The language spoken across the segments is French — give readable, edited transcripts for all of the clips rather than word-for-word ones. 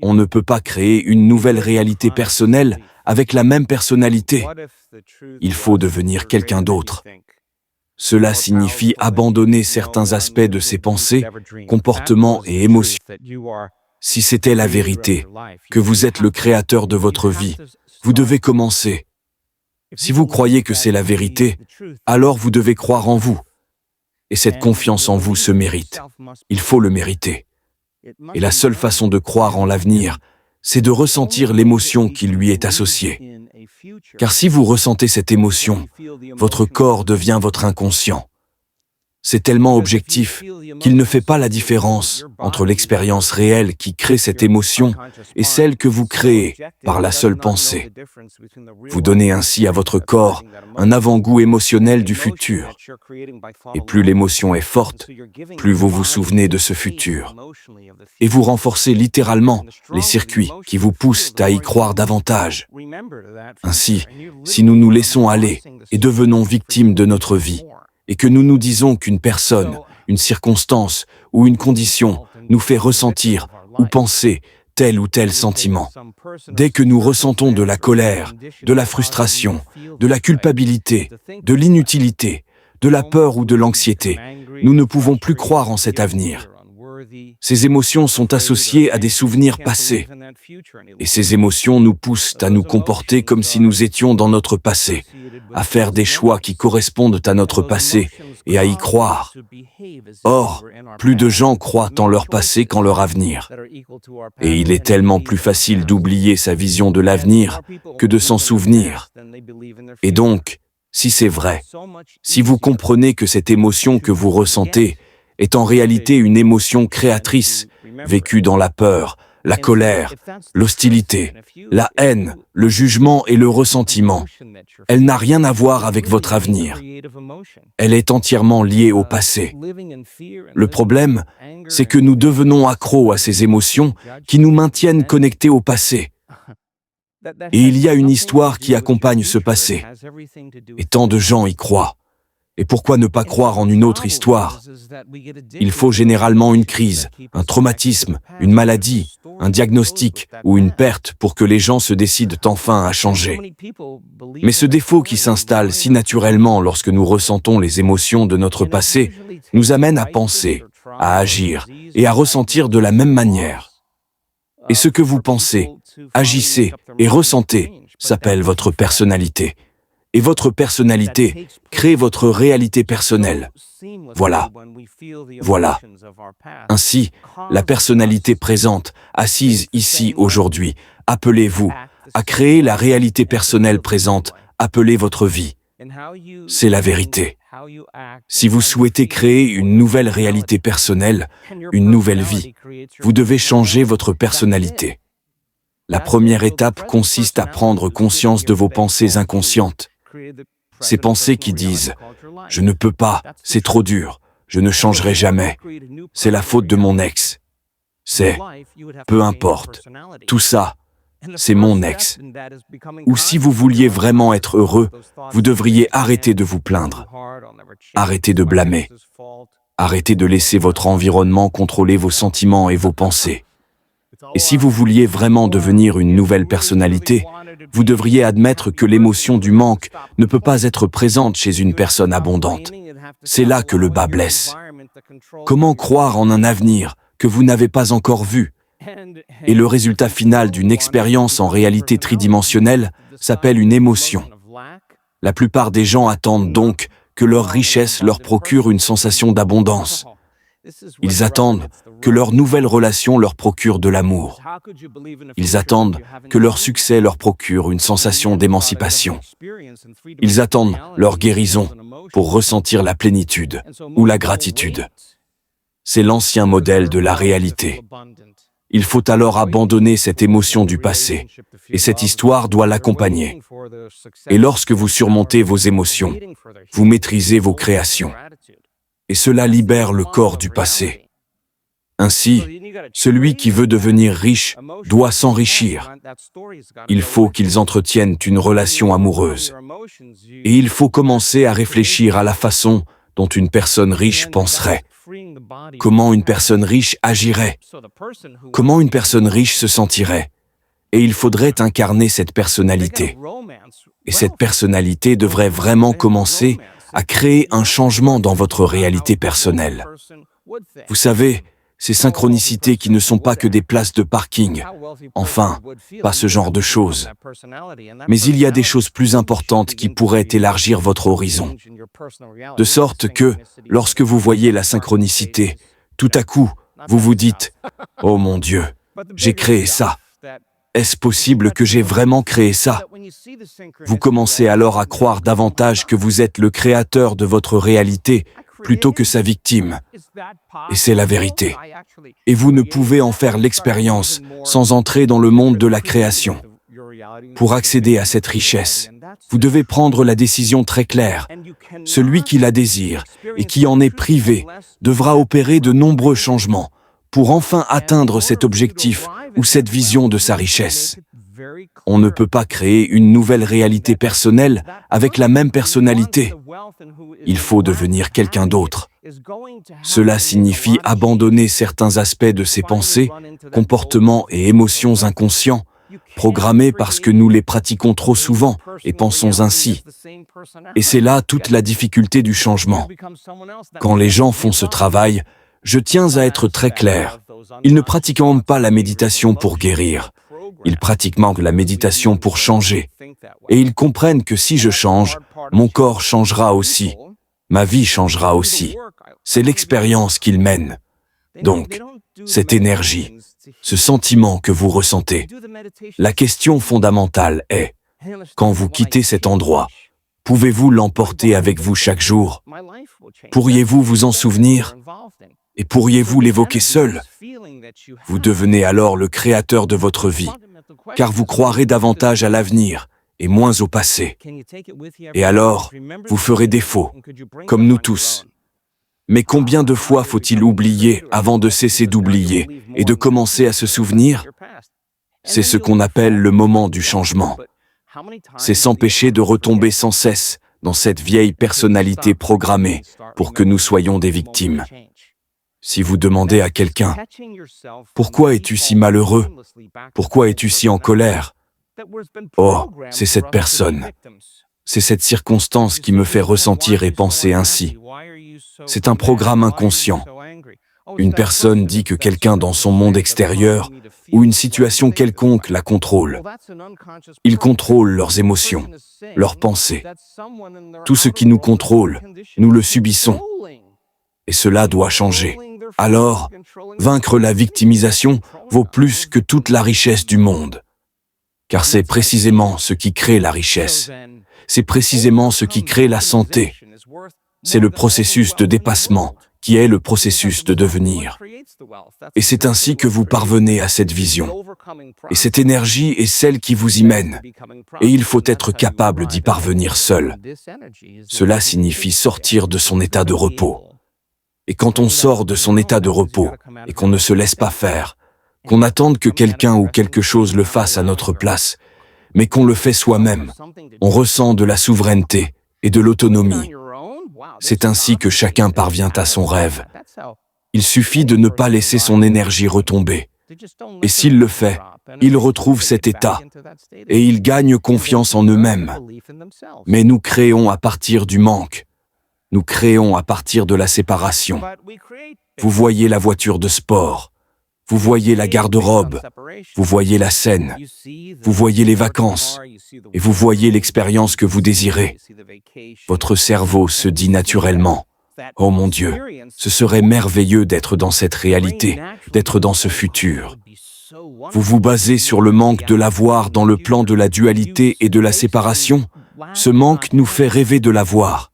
On ne peut pas créer une nouvelle réalité personnelle avec la même personnalité. Il faut devenir quelqu'un d'autre. Cela signifie abandonner certains aspects de ses pensées, comportements et émotions. Si c'était la vérité, que vous êtes le créateur de votre vie, vous devez commencer. Si vous croyez que c'est la vérité, alors vous devez croire en vous. Et cette confiance en vous se mérite. Il faut le mériter. Et la seule façon de croire en l'avenir, c'est de ressentir l'émotion qui lui est associée. Car si vous ressentez cette émotion, votre corps devient votre inconscient. C'est tellement objectif qu'il ne fait pas la différence entre l'expérience réelle qui crée cette émotion et celle que vous créez par la seule pensée. Vous donnez ainsi à votre corps un avant-goût émotionnel du futur. Et plus l'émotion est forte, plus vous vous souvenez de ce futur. Et vous renforcez littéralement les circuits qui vous poussent à y croire davantage. Ainsi, si nous nous laissons aller et devenons victimes de notre vie, et que nous nous disons qu'une personne, une circonstance ou une condition nous fait ressentir ou penser tel ou tel sentiment. Dès que nous ressentons de la colère, de la frustration, de la culpabilité, de l'inutilité, de la peur ou de l'anxiété, nous ne pouvons plus croire en cet avenir. Ces émotions sont associées à des souvenirs passés. Et ces émotions nous poussent à nous comporter comme si nous étions dans notre passé, à faire des choix qui correspondent à notre passé et à y croire. Or, plus de gens croient en leur passé qu'en leur avenir. Et il est tellement plus facile d'oublier sa vision de l'avenir que de s'en souvenir. Et donc, si c'est vrai, si vous comprenez que cette émotion que vous ressentez est en réalité une émotion créatrice, vécue dans la peur, la colère, l'hostilité, la haine, le jugement et le ressentiment. Elle n'a rien à voir avec votre avenir. Elle est entièrement liée au passé. Le problème, c'est que nous devenons accros à ces émotions qui nous maintiennent connectés au passé. Et il y a une histoire qui accompagne ce passé. Et tant de gens y croient. Et pourquoi ne pas croire en une autre histoire? Il faut généralement une crise, un traumatisme, une maladie, un diagnostic ou une perte pour que les gens se décident enfin à changer. Mais ce défaut qui s'installe si naturellement lorsque nous ressentons les émotions de notre passé nous amène à penser, à agir et à ressentir de la même manière. Et ce que vous pensez, agissez et ressentez s'appelle votre personnalité. Et votre personnalité crée votre réalité personnelle. Voilà. Ainsi, la personnalité présente, assise ici aujourd'hui, appelez-vous à créer la réalité personnelle présente, appelée votre vie. C'est la vérité. Si vous souhaitez créer une nouvelle réalité personnelle, une nouvelle vie, vous devez changer votre personnalité. La première étape consiste à prendre conscience de vos pensées inconscientes. Ces pensées qui disent « Je ne peux pas, c'est trop dur, je ne changerai jamais, c'est la faute de mon ex, c'est peu importe, tout ça, c'est mon ex. » Ou si vous vouliez vraiment être heureux, vous devriez arrêter de vous plaindre, arrêter de blâmer, arrêter de laisser votre environnement contrôler vos sentiments et vos pensées. Et si vous vouliez vraiment devenir une nouvelle personnalité, vous devriez admettre que l'émotion du manque ne peut pas être présente chez une personne abondante. C'est là que le bas blesse. Comment croire en un avenir que vous n'avez pas encore vu? Et le résultat final d'une expérience en réalité tridimensionnelle s'appelle une émotion. La plupart des gens attendent donc que leur richesse leur procure une sensation d'abondance. Ils attendent que leur nouvelle relation leur procure de l'amour. Ils attendent que leur succès leur procure une sensation d'émancipation. Ils attendent leur guérison pour ressentir la plénitude ou la gratitude. C'est l'ancien modèle de la réalité. Il faut alors abandonner cette émotion du passé, et cette histoire doit l'accompagner. Et lorsque vous surmontez vos émotions, vous maîtrisez vos créations. Et cela libère le corps du passé. Ainsi, celui qui veut devenir riche doit s'enrichir. Il faut qu'ils entretiennent une relation amoureuse. Et il faut commencer à réfléchir à la façon dont une personne riche penserait. Comment une personne riche agirait? Comment une personne riche se sentirait? Et il faudrait incarner cette personnalité. Et cette personnalité devrait vraiment commencer à créer un changement dans votre réalité personnelle. Vous savez, ces synchronicités qui ne sont pas que des places de parking. Enfin, pas ce genre de choses. Mais il y a des choses plus importantes qui pourraient élargir votre horizon. De sorte que, lorsque vous voyez la synchronicité, tout à coup, vous vous dites « Oh mon Dieu, j'ai créé ça. Est-ce possible que j'ai vraiment créé ça ?» Vous commencez alors à croire davantage que vous êtes le créateur de votre réalité plutôt que sa victime. Et c'est la vérité. Et vous ne pouvez en faire l'expérience sans entrer dans le monde de la création. Pour accéder à cette richesse, vous devez prendre la décision très claire. Celui qui la désire et qui en est privé devra opérer de nombreux changements pour enfin atteindre cet objectif ou cette vision de sa richesse. On ne peut pas créer une nouvelle réalité personnelle avec la même personnalité. Il faut devenir quelqu'un d'autre. Cela signifie abandonner certains aspects de ses pensées, comportements et émotions inconscients, programmés parce que nous les pratiquons trop souvent et pensons ainsi. Et c'est là toute la difficulté du changement. Quand les gens font ce travail, je tiens à être très clair. Ils ne pratiquent pas la méditation pour guérir. Ils pratiquent la méditation pour changer. Et ils comprennent que si je change, mon corps changera aussi. Ma vie changera aussi. C'est l'expérience qu'ils mènent. Donc, cette énergie, ce sentiment que vous ressentez, la question fondamentale est, quand vous quittez cet endroit, pouvez-vous l'emporter avec vous chaque jour? Pourriez-vous vous en souvenir? Et pourriez-vous l'évoquer seul? Vous devenez alors le créateur de votre vie, car vous croirez davantage à l'avenir et moins au passé. Et alors, vous ferez défaut, comme nous tous. Mais combien de fois faut-il oublier avant de cesser d'oublier et de commencer à se souvenir? C'est ce qu'on appelle le moment du changement. C'est s'empêcher de retomber sans cesse dans cette vieille personnalité programmée pour que nous soyons des victimes. Si vous demandez à quelqu'un « Pourquoi es-tu si malheureux? Pourquoi es-tu si en colère ?» Oh, c'est cette personne. C'est cette circonstance qui me fait ressentir et penser ainsi. C'est un programme inconscient. Une personne dit que quelqu'un dans son monde extérieur ou une situation quelconque la contrôle. Ils contrôlent leurs émotions, leurs pensées. Tout ce qui nous contrôle, nous le subissons. Et cela doit changer. Alors, vaincre la victimisation vaut plus que toute la richesse du monde. Car c'est précisément ce qui crée la richesse. C'est précisément ce qui crée la santé. C'est le processus de dépassement qui est le processus de devenir. Et c'est ainsi que vous parvenez à cette vision. Et cette énergie est celle qui vous y mène. Et il faut être capable d'y parvenir seul. Cela signifie sortir de son état de repos. Et quand on sort de son état de repos et qu'on ne se laisse pas faire, qu'on attende que quelqu'un ou quelque chose le fasse à notre place, mais qu'on le fait soi-même, on ressent de la souveraineté et de l'autonomie. C'est ainsi que chacun parvient à son rêve. Il suffit de ne pas laisser son énergie retomber. Et s'il le fait, il retrouve cet état et il gagne confiance en eux-mêmes. Mais nous créons à partir du manque. Nous créons à partir de la séparation. Vous voyez la voiture de sport. Vous voyez la garde-robe. Vous voyez la scène. Vous voyez les vacances. Et vous voyez l'expérience que vous désirez. Votre cerveau se dit naturellement « Oh mon Dieu, ce serait merveilleux d'être dans cette réalité, d'être dans ce futur. » Vous vous basez sur le manque de l'avoir dans le plan de la dualité et de la séparation. Ce manque nous fait rêver de l'avoir.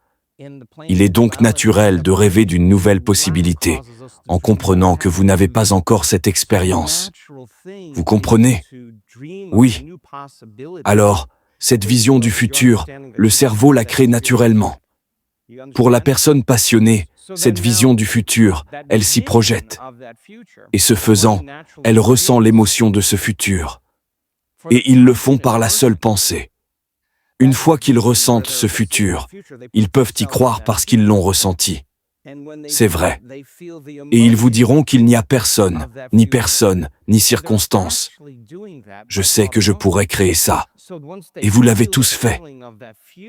Il est donc naturel de rêver d'une nouvelle possibilité, en comprenant que vous n'avez pas encore cette expérience. Vous comprenez? Oui. Alors, cette vision du futur, le cerveau la crée naturellement. Pour la personne passionnée, cette vision du futur, elle s'y projette. Et ce faisant, elle ressent l'émotion de ce futur. Et ils le font par la seule pensée. Une fois qu'ils ressentent ce futur, ils peuvent y croire parce qu'ils l'ont ressenti. C'est vrai. Et ils vous diront qu'il n'y a personne, ni circonstance. Je sais que je pourrais créer ça. Et vous l'avez tous fait.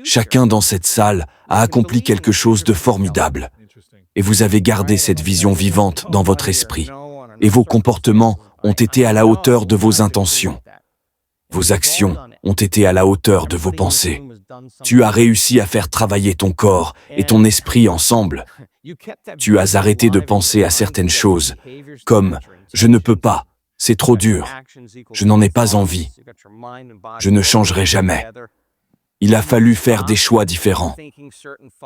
Chacun dans cette salle a accompli quelque chose de formidable. Et vous avez gardé cette vision vivante dans votre esprit. Et vos comportements ont été à la hauteur de vos intentions. Vos actions ont été à la hauteur de vos pensées. Tu as réussi à faire travailler ton corps et ton esprit ensemble. Tu as arrêté de penser à certaines choses, comme « je ne peux pas, c'est trop dur, je n'en ai pas envie, je ne changerai jamais ». Il a fallu faire des choix différents.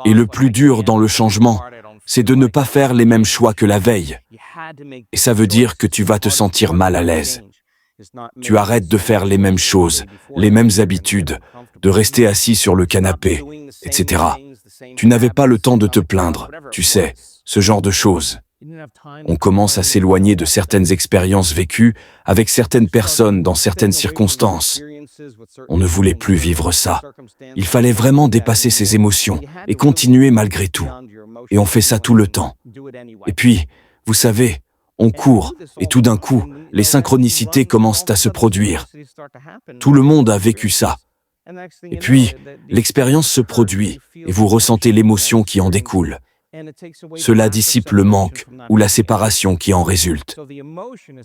Et le plus dur dans le changement, c'est de ne pas faire les mêmes choix que la veille. Et ça veut dire que tu vas te sentir mal à l'aise. Tu arrêtes de faire les mêmes choses, les mêmes habitudes, de rester assis sur le canapé, etc. Tu n'avais pas le temps de te plaindre, tu sais, ce genre de choses. On commence à s'éloigner de certaines expériences vécues avec certaines personnes dans certaines circonstances. On ne voulait plus vivre ça. Il fallait vraiment dépasser ses émotions et continuer malgré tout. Et on fait ça tout le temps. Et puis, vous savez, on court et tout d'un coup, les synchronicités commencent à se produire. Tout le monde a vécu ça. Et puis, l'expérience se produit et vous ressentez l'émotion qui en découle. Cela dissipe le manque ou la séparation qui en résulte.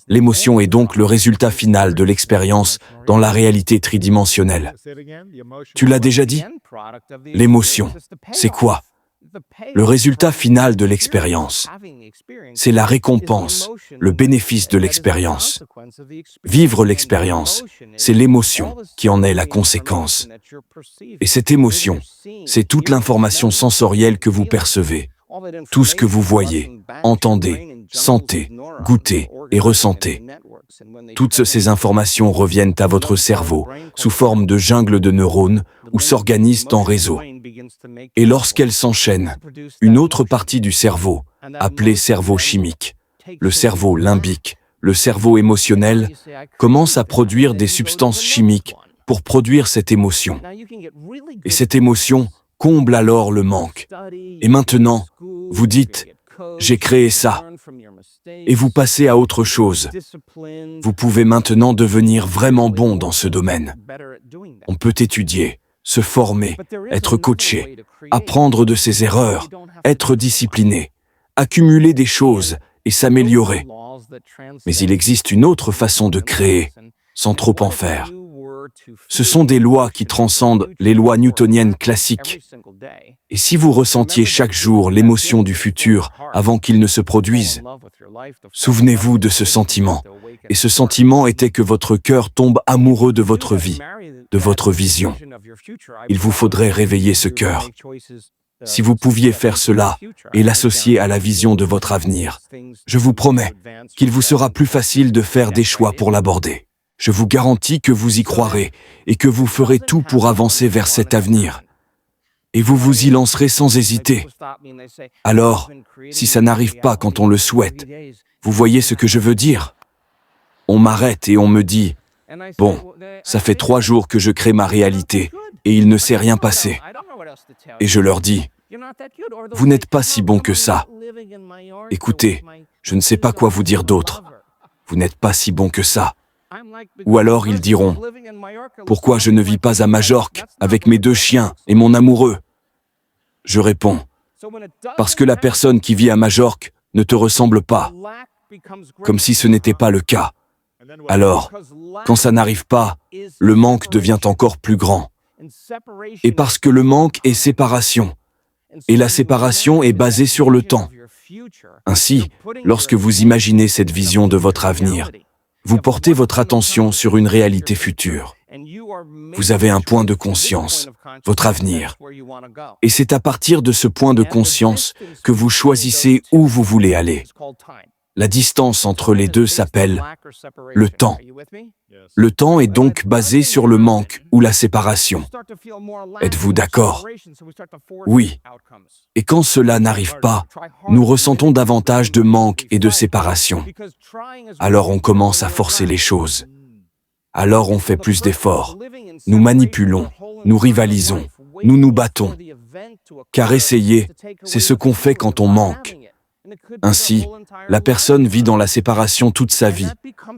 L'émotion est donc le résultat final de l'expérience dans la réalité tridimensionnelle. Tu l'as déjà dit? L'émotion, c'est quoi? Le résultat final de l'expérience. C'est la récompense, le bénéfice de l'expérience. Vivre l'expérience, c'est l'émotion qui en est la conséquence. Et cette émotion, c'est toute l'information sensorielle que vous percevez. Tout ce que vous voyez, entendez, sentez, goûtez et ressentez. Toutes ces informations reviennent à votre cerveau sous forme de jungle de neurones ou s'organisent en réseau. Et lorsqu'elles s'enchaînent, une autre partie du cerveau, appelée cerveau chimique, le cerveau limbique, le cerveau émotionnel, commence à produire des substances chimiques pour produire cette émotion. Et cette émotion comble alors le manque. Et maintenant, vous dites, j'ai créé ça. Et vous passez à autre chose. Vous pouvez maintenant devenir vraiment bon dans ce domaine. On peut étudier, se former, être coaché, apprendre de ses erreurs, être discipliné, accumuler des choses et s'améliorer. Mais il existe une autre façon de créer, sans trop en faire. Ce sont des lois qui transcendent les lois newtoniennes classiques. Et si vous ressentiez chaque jour l'émotion du futur avant qu'il ne se produise, souvenez-vous de ce sentiment. Et ce sentiment était que votre cœur tombe amoureux de votre vie, de votre vision. Il vous faudrait réveiller ce cœur. Si vous pouviez faire cela et l'associer à la vision de votre avenir, je vous promets qu'il vous sera plus facile de faire des choix pour l'aborder. Je vous garantis que vous y croirez et que vous ferez tout pour avancer vers cet avenir. Et vous vous y lancerez sans hésiter. Alors, si ça n'arrive pas quand on le souhaite, vous voyez ce que je veux dire? On m'arrête et on me dit, « Bon, ça fait 3 jours que je crée ma réalité et il ne s'est rien passé. » Et je leur dis, « Vous n'êtes pas si bon que ça. Écoutez, je ne sais pas quoi vous dire d'autre. Vous n'êtes pas si bon que ça. » Ou alors ils diront, « Pourquoi je ne vis pas à Majorque avec mes 2 chiens et mon amoureux ?» Je réponds, « Parce que la personne qui vit à Majorque ne te ressemble pas. » Comme si ce n'était pas le cas. Alors, quand ça n'arrive pas, le manque devient encore plus grand. Et parce que le manque est séparation, et la séparation est basée sur le temps. Ainsi, lorsque vous imaginez cette vision de votre avenir, vous portez votre attention sur une réalité future. Vous avez un point de conscience, votre avenir. Et c'est à partir de ce point de conscience que vous choisissez où vous voulez aller. La distance entre les deux s'appelle le temps. Le temps est donc basé sur le manque ou la séparation. Êtes-vous d'accord? Oui. Et quand cela n'arrive pas, nous ressentons davantage de manque et de séparation. Alors on commence à forcer les choses. Alors on fait plus d'efforts. Nous manipulons, nous rivalisons, nous nous battons. car essayer, c'est ce qu'on fait quand on manque. Ainsi, la personne vit dans la séparation toute sa vie,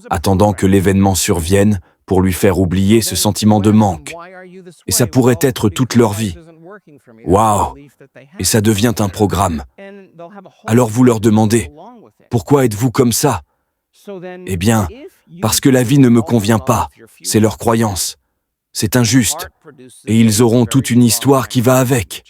attendant que l'événement survienne pour lui faire oublier ce sentiment de manque. Et ça pourrait être toute leur vie. Waouh! Et ça devient un programme. Alors vous leur demandez, pourquoi êtes-vous comme ça? Eh bien, parce que la vie ne me convient pas, c'est leur croyance. C'est injuste. Et ils auront toute une histoire qui va avec.